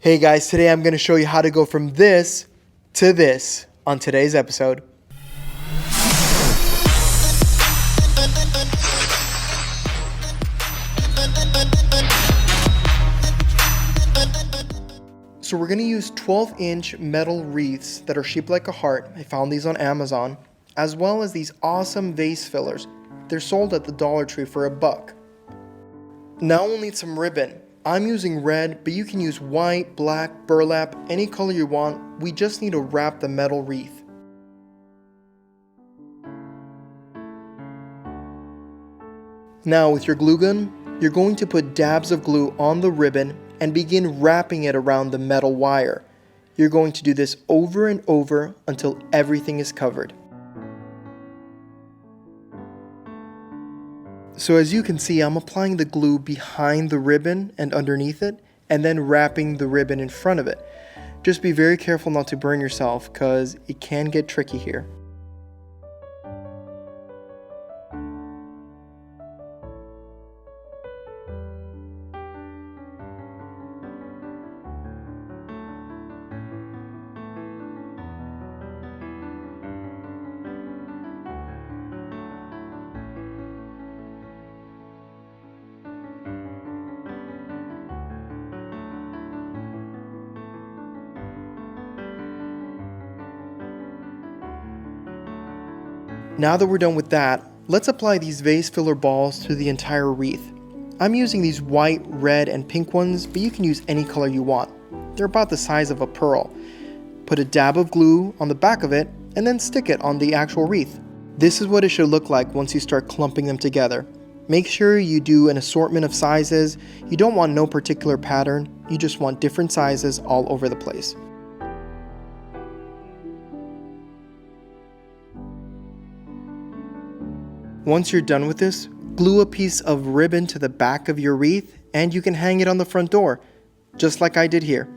Hey guys, today I'm going to show you how to go from this to this on today's episode. So we're going to use 12-inch metal wreaths that are shaped like a heart. I found these on Amazon, as well as these awesome vase fillers. They're sold at the Dollar Tree for $1. Now we'll need some ribbon. I'm using red, but you can use white, black, burlap, any color you want. We just need to wrap the metal wreath. Now with your glue gun, you're going to put dabs of glue on the ribbon and begin wrapping it around the metal wire. You're going to do this over and over until everything is covered. So as you can see, I'm applying the glue behind the ribbon and underneath it, and then wrapping the ribbon in front of it. Just be very careful not to burn yourself, because it can get tricky here. Now that we're done with that, let's apply these vase filler balls to the entire wreath. I'm using these white, red, and pink ones, but you can use any color you want. They're about the size of a pearl. Put a dab of glue on the back of it, and then stick it on the actual wreath. This is what it should look like once you start clumping them together. Make sure you do an assortment of sizes. You don't want no particular pattern, you just want different sizes all over the place. Once you're done with this, glue a piece of ribbon to the back of your wreath and you can hang it on the front door, just like I did here.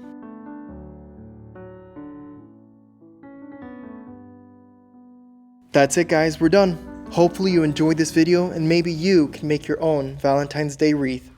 That's it guys, we're done. Hopefully you enjoyed this video and maybe you can make your own Valentine's Day wreath.